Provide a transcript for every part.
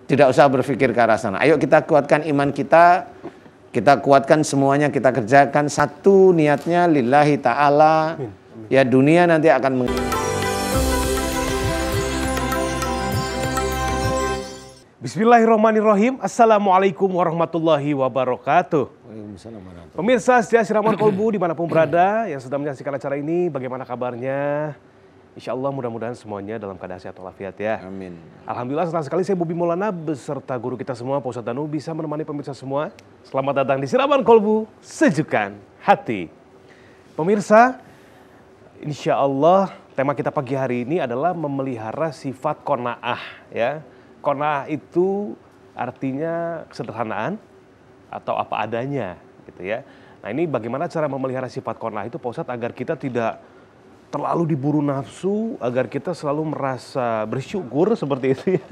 Tidak usah berpikir ke arah sana. Ayo kita kuatkan iman kita kuatkan semuanya, kita kerjakan satu niatnya lillahi ta'ala. Ya dunia nanti akan Bismillahirrahmanirrahim. Assalamualaikum warahmatullahi wabarakatuh. Pemirsa setia Siraman Kolbu dimanapun berada yang sedang menyaksikan acara ini, bagaimana kabarnya? Insya Allah mudah-mudahan semuanya dalam keadaan sehat walafiat ya. Amin. Alhamdulillah senang sekali saya Bobi Maulana beserta guru kita semua Pak Ustadz Danu bisa menemani pemirsa semua. Selamat datang di Siraman Kolbu, sejukkan hati. Pemirsa, insya Allah tema kita pagi hari ini adalah memelihara sifat qanaah ya. Qanaah itu artinya kesederhanaan atau apa adanya gitu ya. Nah ini bagaimana cara memelihara sifat qanaah itu Pak Ustadz agar kita tidak terlalu diburu nafsu, agar kita selalu merasa bersyukur seperti itu ya.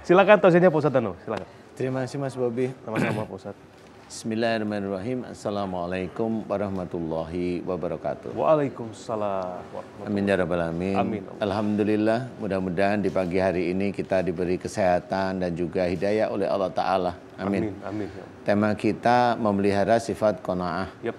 Silakan tausiahnya Pak Ustadz Danu, silakan. Terima kasih Mas Bobi. Sama-sama Pak Ustadz. Bismillahirrahmanirrahim. Assalamualaikum warahmatullahi wabarakatuh. Waalaikumsalam warahmatullahi. Amin ya rabbal alamin. Amin. Alhamdulillah, mudah-mudahan di pagi hari ini kita diberi kesehatan dan juga hidayah oleh Allah Ta'ala. Amin. Amin. Tema kita memelihara sifat qanaah. Yep.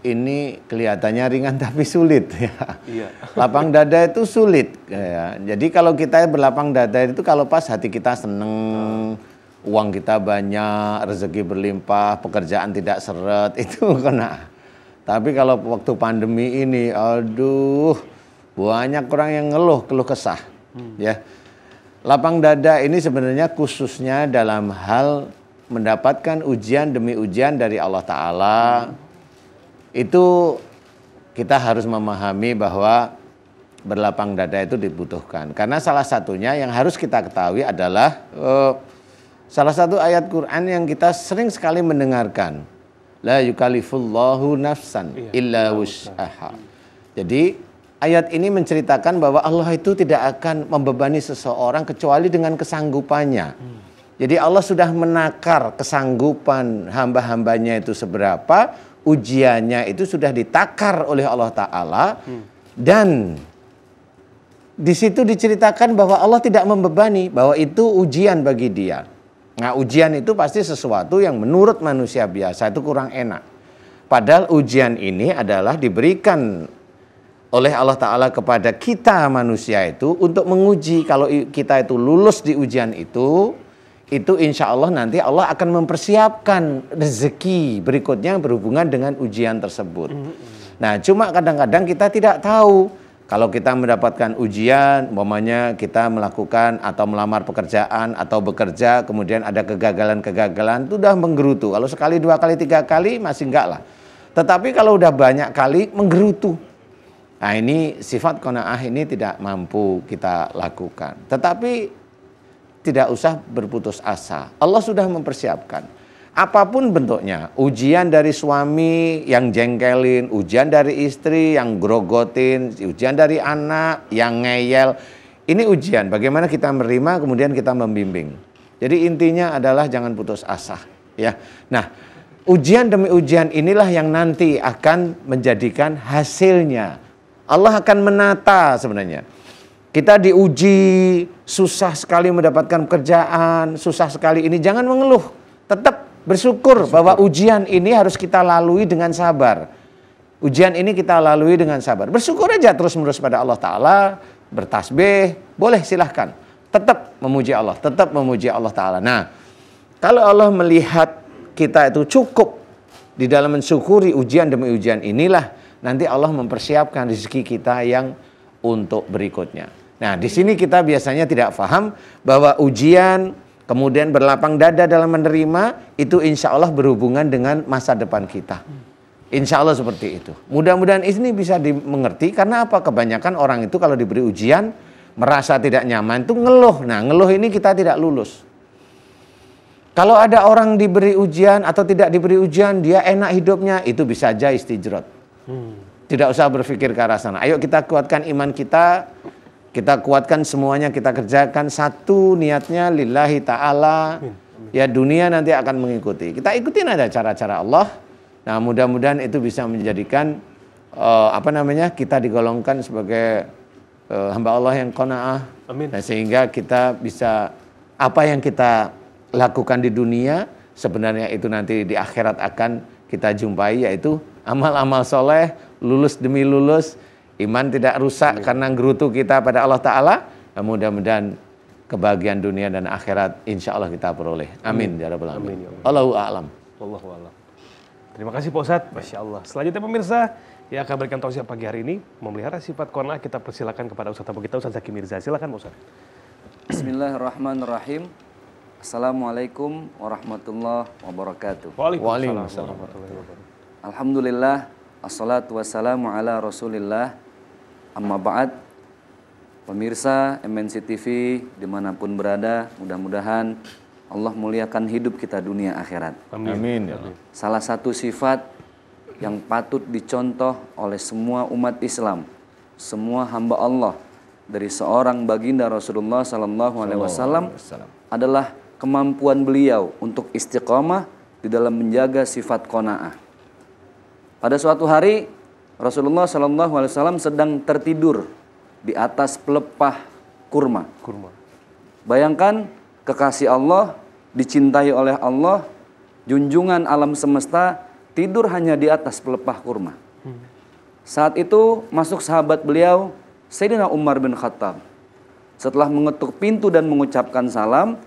Ini kelihatannya ringan tapi sulit ya. Iya. Lapang dada itu sulit ya. Jadi kalau kita berlapang dada itu kalau pas hati kita seneng, uang kita banyak, rezeki berlimpah, pekerjaan tidak seret, itu kena. Tapi kalau waktu pandemi ini, aduh, banyak orang yang keluh kesah. Ya, lapang dada ini sebenarnya khususnya dalam hal mendapatkan ujian demi ujian dari Allah Ta'ala. Itu kita harus memahami bahwa berlapang dada itu dibutuhkan. Karena salah satunya yang harus kita ketahui adalah salah satu ayat Quran yang kita sering sekali mendengarkan. La yukallifullahu nafsan illa wus'aha. Jadi ayat ini menceritakan bahwa Allah itu tidak akan membebani seseorang kecuali dengan kesanggupannya. Jadi Allah sudah menakar kesanggupan hamba-hambanya itu seberapa, ujiannya itu sudah ditakar oleh Allah Ta'ala. Dan di situ diceritakan bahwa Allah tidak membebani, bahwa itu ujian bagi dia. Nah ujian itu pasti sesuatu yang menurut manusia biasa itu kurang enak. Padahal ujian ini adalah diberikan oleh Allah Ta'ala kepada kita manusia itu untuk menguji. Kalau kita itu lulus di ujian itu insya Allah nanti Allah akan mempersiapkan rezeki berikutnya yang berhubungan dengan ujian tersebut. Nah cuma kadang-kadang kita tidak tahu. Kalau kita mendapatkan ujian, umpamanya kita melakukan atau melamar pekerjaan atau bekerja, kemudian ada kegagalan-kegagalan, itu udah menggerutu. Kalau sekali, dua kali, tiga kali masih enggak lah. Tetapi kalau udah banyak kali menggerutu. Nah ini sifat qanaah ini tidak mampu kita lakukan. Tetapi tidak usah berputus asa. Allah sudah mempersiapkan. Apapun bentuknya, ujian dari suami yang jengkelin, ujian dari istri yang grogotin, ujian dari anak yang ngeyel. Ini ujian, bagaimana kita menerima kemudian kita membimbing. Jadi intinya adalah jangan putus asa. Ya. Nah, ujian demi ujian inilah yang nanti akan menjadikan hasilnya. Allah akan menata sebenarnya. Kita diuji, susah sekali mendapatkan pekerjaan, susah sekali ini, jangan mengeluh. Tetap bersyukur bahwa ujian ini harus kita lalui dengan sabar. Ujian ini kita lalui dengan sabar. Bersyukur aja terus-menerus pada Allah Ta'ala. Bertasbih, boleh silahkan. Tetap memuji Allah, tetap memuji Allah Ta'ala. Nah, kalau Allah melihat kita itu cukup di dalam mensyukuri ujian demi ujian inilah, nanti Allah mempersiapkan rezeki kita yang untuk berikutnya. Nah, di sini kita biasanya tidak paham bahwa ujian kemudian berlapang dada dalam menerima, itu insya Allah berhubungan dengan masa depan kita. Insya Allah seperti itu. Mudah-mudahan ini bisa dimengerti, karena apa? Kebanyakan orang itu kalau diberi ujian, merasa tidak nyaman, itu ngeluh. Nah, ngeluh ini kita tidak lulus. Kalau ada orang diberi ujian atau tidak diberi ujian, dia enak hidupnya, itu bisa aja istijrot. Tidak usah berpikir ke arah sana. Ayo kita kuatkan iman kita kuatkan semuanya, kita kerjakan satu niatnya lillahi ta'ala. Ya dunia nanti akan mengikuti. Kita ikutin aja cara-cara Allah. Nah mudah-mudahan itu bisa menjadikan kita digolongkan sebagai hamba Allah yang qanaah, Amin. Nah, sehingga kita bisa apa yang kita lakukan di dunia sebenarnya itu nanti di akhirat akan kita jumpai, yaitu amal-amal soleh, lulus demi lulus, iman tidak rusak karena gerutu kita pada Allah Ta'ala. Mudah-mudahan kebahagiaan dunia dan akhirat insya Allah kita peroleh. Amin. Ya Rabbal Alamin. Allahu a'lam. Wallahu a'lam. Terima kasih Pak Ustadz. Masya Allah. Selanjutnya pemirsa yang akan berikan tausiah pagi hari ini memelihara sifat qanaah, kita persilakan kepada Ustadz tamu kita, Ustadz Zaki Mirza. Silakan Pak Ustadz. Bismillahirrahmanirrahim. Assalamualaikum warahmatullahi wabarakatuh. Waalaikumsalam warahmatullahi wabarakatuh. Alhamdulillah, assalatu wassalamu ala rasulillah, amma ba'd. Pemirsa MNC TV dimanapun berada, mudah-mudahan Allah muliakan hidup kita dunia akhirat. Amin. Salah satu sifat yang patut dicontoh oleh semua umat Islam, semua hamba Allah, dari seorang baginda Rasulullah SAW adalah kemampuan beliau untuk istiqamah di dalam menjaga sifat qanaah. Pada suatu hari Rasulullah SAW sedang tertidur di atas pelepah kurma. Bayangkan kekasih Allah, dicintai oleh Allah, junjungan alam semesta, tidur hanya di atas pelepah kurma. Saat itu masuk sahabat beliau, Sayyidina Umar bin Khattab. Setelah mengetuk pintu dan mengucapkan salam,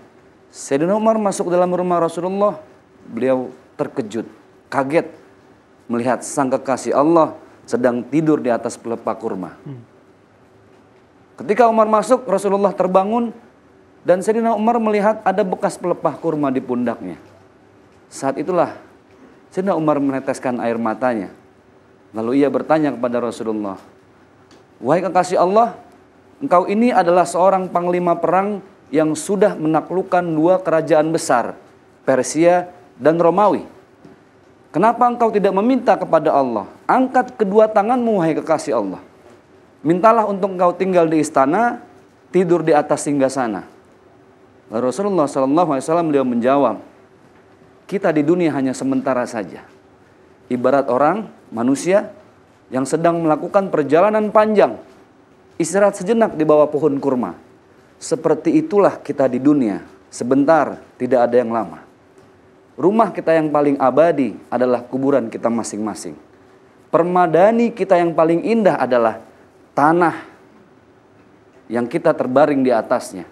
Sayyidina Umar masuk dalam rumah Rasulullah. Beliau terkejut, kaget melihat sang kekasih Allah sedang tidur di atas pelepah kurma. Ketika Umar masuk, Rasulullah terbangun dan Sayyidina Umar melihat ada bekas pelepah kurma di pundaknya. Saat itulah Sayyidina Umar meneteskan air matanya. Lalu ia bertanya kepada Rasulullah, "Wahai kekasih Allah, engkau ini adalah seorang panglima perang yang sudah menaklukkan dua kerajaan besar, Persia dan Romawi. Kenapa engkau tidak meminta kepada Allah? Angkat kedua tanganmu, wahai kekasih Allah. Mintalah untuk engkau tinggal di istana, tidur di atas singgasana." Lalu Rasulullah SAW beliau menjawab, kita di dunia hanya sementara saja. Ibarat orang, manusia yang sedang melakukan perjalanan panjang, istirahat sejenak di bawah pohon kurma. Seperti itulah kita di dunia, sebentar, tidak ada yang lama. Rumah kita yang paling abadi adalah kuburan kita masing-masing. Permadani kita yang paling indah adalah tanah yang kita terbaring di atasnya.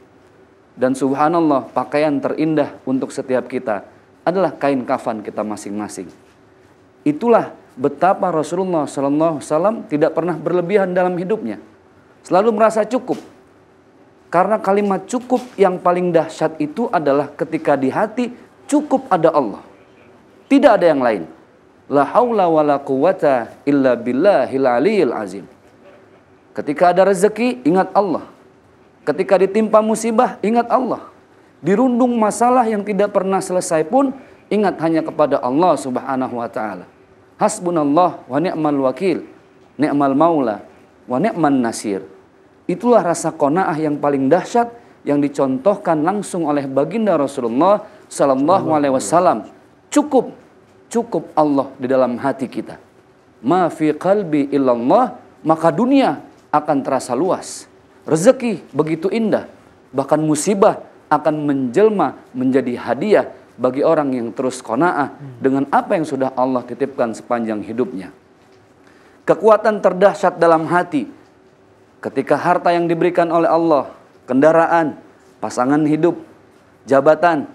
Dan subhanallah, pakaian terindah untuk setiap kita adalah kain kafan kita masing-masing. Itulah betapa Rasulullah SAW tidak pernah berlebihan dalam hidupnya. Selalu merasa cukup. Karena kalimat cukup yang paling dahsyat itu adalah ketika di hati cukup ada Allah. Tidak ada yang lain. La haula wa la quwata illa billahil aliyil azim. Ketika ada rezeki, ingat Allah. Ketika ditimpa musibah, ingat Allah. Dirundung masalah yang tidak pernah selesai pun, ingat hanya kepada Allah Subhanahu wa ta'ala. Hasbunallah wa ni'mal wakil, ni'mal maula, wa ni'man nasir. Itulah rasa qanaah yang paling dahsyat yang dicontohkan langsung oleh baginda Rasulullah sallallahu alaihi wasallam. Cukup Allah di dalam hati kita. Ma fi qalbi illallah, maka dunia akan terasa luas. Rezeki begitu indah, bahkan musibah akan menjelma menjadi hadiah bagi orang yang terus qanaah dengan apa yang sudah Allah titipkan sepanjang hidupnya. Kekuatan terdahsyat dalam hati ketika harta yang diberikan oleh Allah, kendaraan, pasangan hidup, jabatan,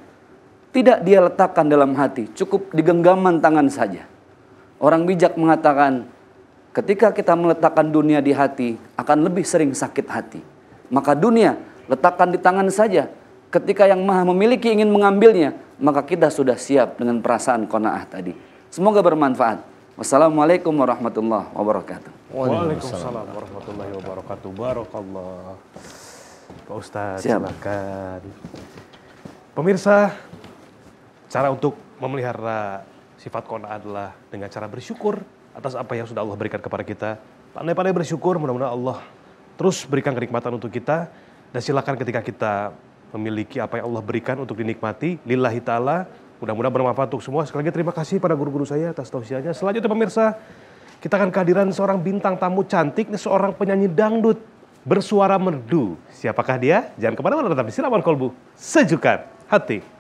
tidak dia letakkan dalam hati, cukup di genggaman tangan saja. Orang bijak mengatakan, ketika kita meletakkan dunia di hati, akan lebih sering sakit hati. Maka dunia letakkan di tangan saja. Ketika yang maha memiliki ingin mengambilnya, maka kita sudah siap dengan perasaan qanaah tadi. Semoga bermanfaat. Wassalamualaikum warahmatullahi wabarakatuh. Waalaikumsalam warahmatullahi wabarakatuh. Barakallah. Pak Ustadz, silakan. Pemirsa, cara untuk memelihara sifat qanaah adalah dengan cara bersyukur atas apa yang sudah Allah berikan kepada kita. Pandai-pandai bersyukur, mudah-mudahan Allah terus berikan kenikmatan untuk kita. Dan silakan ketika kita memiliki apa yang Allah berikan untuk dinikmati, lillahi ta'ala, mudah-mudahan bermanfaat untuk semua. Sekali lagi terima kasih pada guru-guru saya atas tausiahnya. Selanjutnya pemirsa, kita akan kehadiran seorang bintang tamu cantik, ini seorang penyanyi dangdut bersuara merdu. Siapakah dia? Jangan kemana-mana, tetap di Siraman Kolbu. Sejukkan hati.